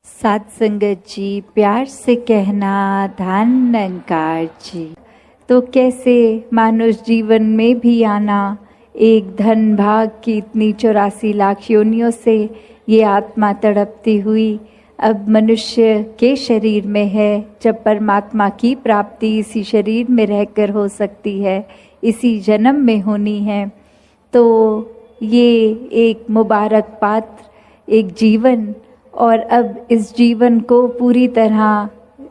सात संगत जी, प्यार से कहना धन निरंकार जी। तो कैसे मानुष जीवन में भी आना, एक धन भाग की इतनी 84 लाख योनियों से ये आत्मा तड़पती हुई अब मनुष्य के शरीर में है। जब परमात्मा की प्राप्ति इसी शरीर में रहकर हो सकती है, इसी जन्म में होनी है, तो ये एक मुबारक पात्र, एक जीवन, और अब इस जीवन को पूरी तरह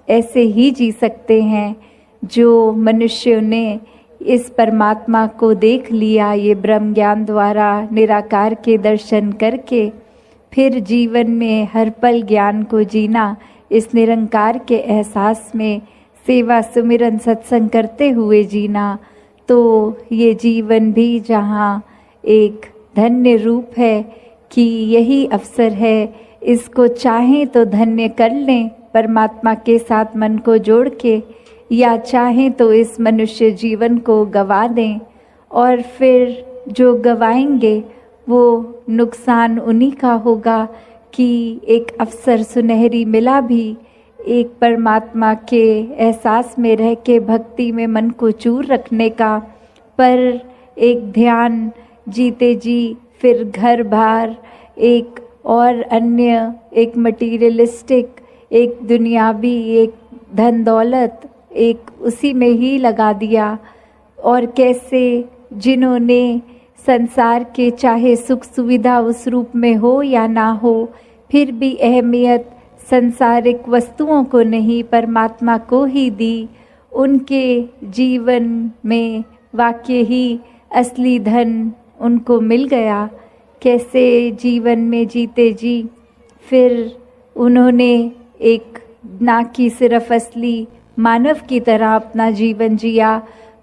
ऐसे ही जी सकते हैं जो मनुष्यों ने इस परमात्मा को देख लिया, ये ब्रह्म ज्ञान द्वारा निराकार के दर्शन करके फिर जीवन में हर पल ज्ञान को जीना, इस निरंकार के एहसास में सेवा सुमिरन सत्संग करते हुए जीना। तो ये जीवन भी जहाँ एक धन्य रूप है कि यही अवसर है, इसको चाहें तो धन्य कर लें परमात्मा के साथ मन को जोड़ के, या चाहें तो इस मनुष्य जीवन को गवा दें, और फिर जो गवाएंगे वो नुकसान उन्हीं का होगा कि एक अवसर सुनहरी मिला भी एक परमात्मा के एहसास में रह के भक्ति में मन को चूर रखने का, पर एक ध्यान जीते जी फिर घर बार एक और अन्य, एक मटीरियलिस्टिक, एक दुनियावी, एक धन दौलत, एक उसी में ही लगा दिया। और कैसे जिन्होंने संसार के चाहे सुख सुविधा उस रूप में हो या ना हो, फिर भी अहमियत संसारिक वस्तुओं को नहीं परमात्मा को ही दी, उनके जीवन में वाकई ही असली धन उनको मिल गया। कैसे जीवन में जीते जी फिर उन्होंने एक ना कि सिर्फ असली मानव की तरह अपना जीवन जिया,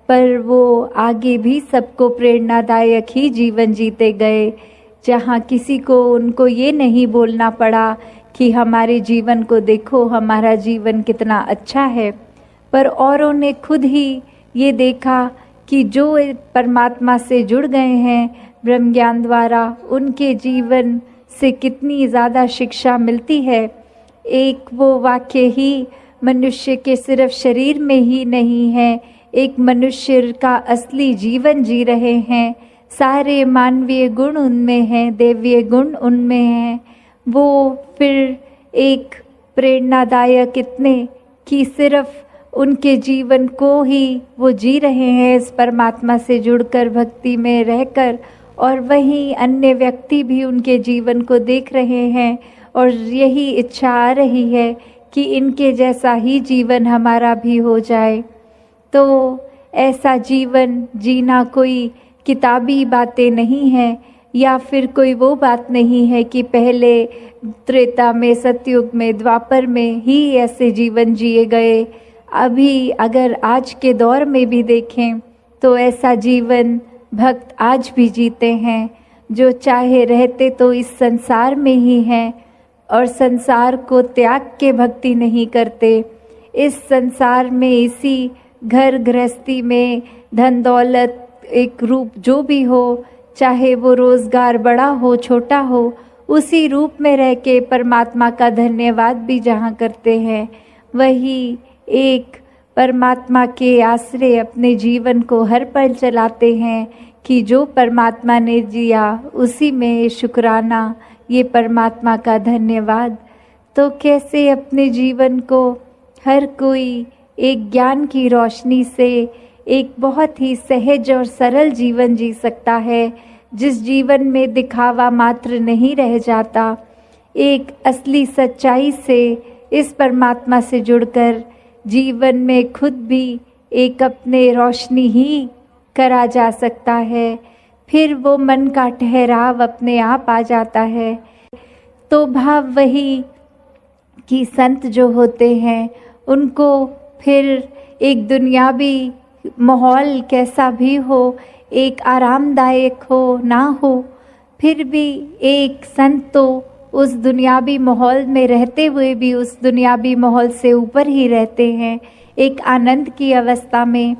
पर वो आगे भी सबको प्रेरणादायक ही जीवन जीते गए, जहाँ किसी को उनको ये नहीं बोलना पड़ा कि हमारे जीवन को देखो, हमारा जीवन कितना अच्छा है, पर औरों ने खुद ही ये देखा कि जो परमात्मा से जुड़ गए हैं ब्रह्म ज्ञान द्वारा, उनके जीवन से कितनी ज़्यादा शिक्षा मिलती है। एक वो वाक्य ही मनुष्य के सिर्फ शरीर में ही नहीं है, एक मनुष्य का असली जीवन जी रहे हैं, सारे मानवीय गुण उनमें हैं, देवीय गुण उनमें हैं। वो फिर एक प्रेरणादायक इतने कि सिर्फ उनके जीवन को ही वो जी रहे हैं इस परमात्मा से जुड़कर भक्ति में रहकर, और वहीं अन्य व्यक्ति भी उनके जीवन को देख रहे हैं और यही इच्छा आ रही है कि इनके जैसा ही जीवन हमारा भी हो जाए। तो ऐसा जीवन जीना कोई किताबी बातें नहीं है, या फिर कोई वो बात नहीं है कि पहले त्रेता में, सतयुग में, द्वापर में ही ऐसे जीवन जिए गए। अभी अगर आज के दौर में भी देखें तो ऐसा जीवन भक्त आज भी जीते हैं, जो चाहे रहते तो इस संसार में ही हैं और संसार को त्याग के भक्ति नहीं करते। इस संसार में, इसी घर गृहस्थी में, धन दौलत एक रूप जो भी हो, चाहे वो रोज़गार बड़ा हो छोटा हो, उसी रूप में रह के परमात्मा का धन्यवाद भी जहाँ करते हैं, वही एक परमात्मा के आश्रय अपने जीवन को हर पल चलाते हैं कि जो परमात्मा ने दिया उसी में शुक्राना, ये परमात्मा का धन्यवाद। तो कैसे अपने जीवन को हर कोई एक ज्ञान की रोशनी से एक बहुत ही सहज और सरल जीवन जी सकता है, जिस जीवन में दिखावा मात्र नहीं रह जाता, एक असली सच्चाई से इस परमात्मा से जुड़कर जीवन में खुद भी एक अपने रोशनी ही करा जा सकता है। फिर वो मन का ठहराव अपने आप आ जाता है। तो भाव वही कि संत जो होते हैं उनको फिर एक दुनियावी माहौल कैसा भी हो, एक आरामदायक हो ना हो, फिर भी एक संत तो उस दुनियावी माहौल में रहते हुए भी उस दुनियावी माहौल से ऊपर ही रहते हैं, एक आनंद की अवस्था में,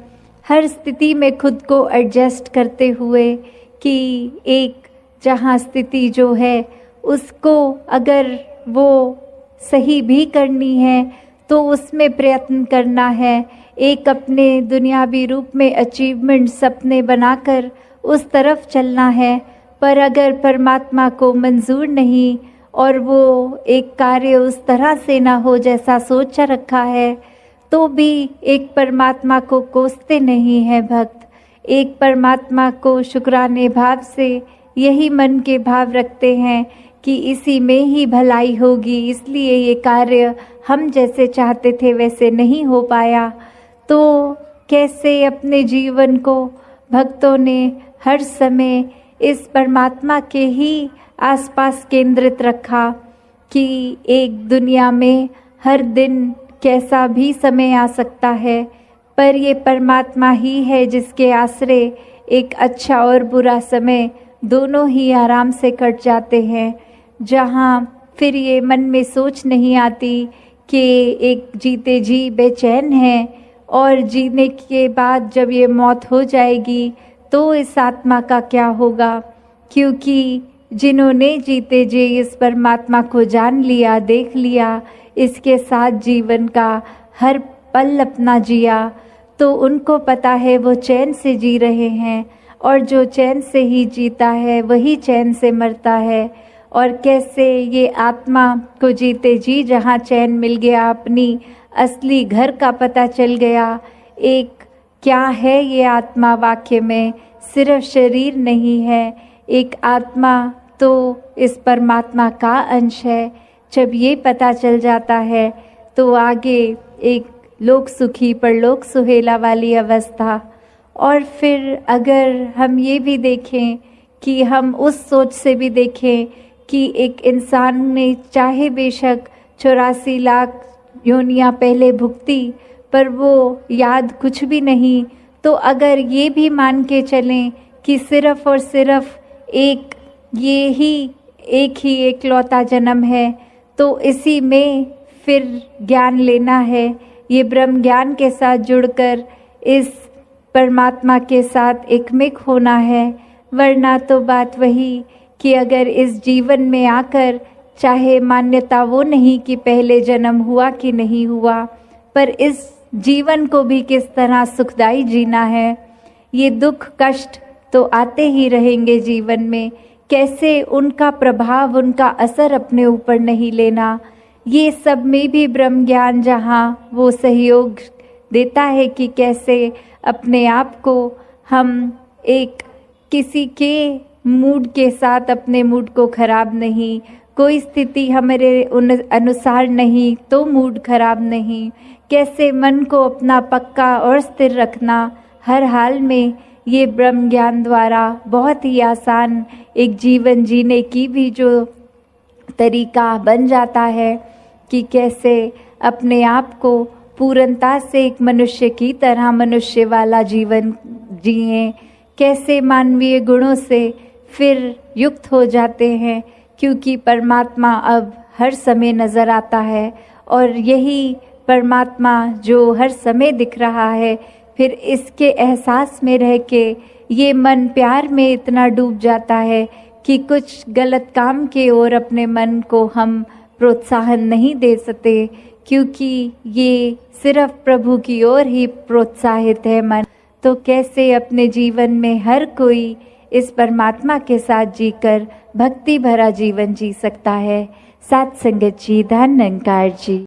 हर स्थिति में खुद को एडजस्ट करते हुए कि एक जहाँ स्थिति जो है उसको अगर वो सही भी करनी है तो उसमें प्रयत्न करना है। एक अपने दुनियावी रूप में अचीवमेंट सपने बनाकर उस तरफ चलना है। पर अगर परमात्मा को मंजूर नहीं और वो एक कार्य उस तरह से ना हो जैसा सोच रखा है, तो भी एक परमात्मा को कोसते नहीं है भक्त। एक परमात्मा को शुक्राने भाव से यही मन के भाव रखते हैं कि इसी में ही भलाई होगी, इसलिए ये कार्य हम जैसे चाहते थे वैसे नहीं हो पाया। तो कैसे अपने जीवन को भक्तों ने हर समय इस परमात्मा के ही आसपास केंद्रित रखा कि एक दुनिया में हर दिन कैसा भी समय आ सकता है, पर ये परमात्मा ही है जिसके आश्रय एक अच्छा और बुरा समय दोनों ही आराम से कट जाते हैं। जहाँ फिर ये मन में सोच नहीं आती कि एक जीते जी बेचैन है और जीने के बाद जब ये मौत हो जाएगी तो इस आत्मा का क्या होगा। क्योंकि जिन्होंने जीते जी इस परमात्मा को जान लिया, देख लिया, इसके साथ जीवन का हर पल अपना जिया, तो उनको पता है वो चैन से जी रहे हैं, और जो चैन से ही जीता है वही चैन से मरता है। और कैसे ये आत्मा को जीते जी जहाँ चैन मिल गया, अपनी असली घर का पता चल गया। एक क्या है ये आत्मा, वाक्य में सिर्फ शरीर नहीं है, एक आत्मा तो इस परमात्मा का अंश है। जब ये पता चल जाता है तो आगे एक लोक सुखी परलोक सुहेला वाली अवस्था। और फिर अगर हम ये भी देखें कि हम उस सोच से भी देखें कि एक इंसान ने चाहे बेशक 84 लाख योनियाँ पहले भुगती पर वो याद कुछ भी नहीं, तो अगर ये भी मान के चलें कि सिर्फ और सिर्फ ये ही एकलौता जन्म है, तो इसी में फिर ज्ञान लेना है, ये ब्रह्म ज्ञान के साथ जुड़कर इस परमात्मा के साथ एकमिक होना है। वरना तो बात वही कि अगर इस जीवन में आकर चाहे मान्यता वो नहीं कि पहले जन्म हुआ कि नहीं हुआ, पर इस जीवन को भी किस तरह सुखदाई जीना है। ये दुख कष्ट तो आते ही रहेंगे जीवन में, कैसे उनका प्रभाव, उनका असर अपने ऊपर नहीं लेना। ये सब में भी ब्रह्म ज्ञान जहाँ वो सहयोग देता है कि कैसे अपने आप को हम एक किसी के मूड के साथ अपने मूड को खराब नहीं, कोई स्थिति हमारे अनुसार नहीं तो मूड खराब नहीं, कैसे मन को अपना पक्का और स्थिर रखना हर हाल में। ये ब्रह्म ज्ञान द्वारा बहुत ही आसान एक जीवन जीने की भी जो तरीका बन जाता है कि कैसे अपने आप को पूर्णता से एक मनुष्य की तरह मनुष्य वाला जीवन जिए, कैसे मानवीय गुणों से फिर युक्त हो जाते हैं, क्योंकि परमात्मा अब हर समय नज़र आता है। और यही परमात्मा जो हर समय दिख रहा है, फिर इसके एहसास में रह के ये मन प्यार में इतना डूब जाता है कि कुछ गलत काम के ओर अपने मन को हम प्रोत्साहन नहीं दे सकते, क्योंकि ये सिर्फ प्रभु की ओर ही प्रोत्साहित है मन। तो कैसे अपने जीवन में हर कोई इस परमात्मा के साथ जीकर भक्ति भरा जीवन जी सकता है। साथ संगत जी, धन निरंकार जी।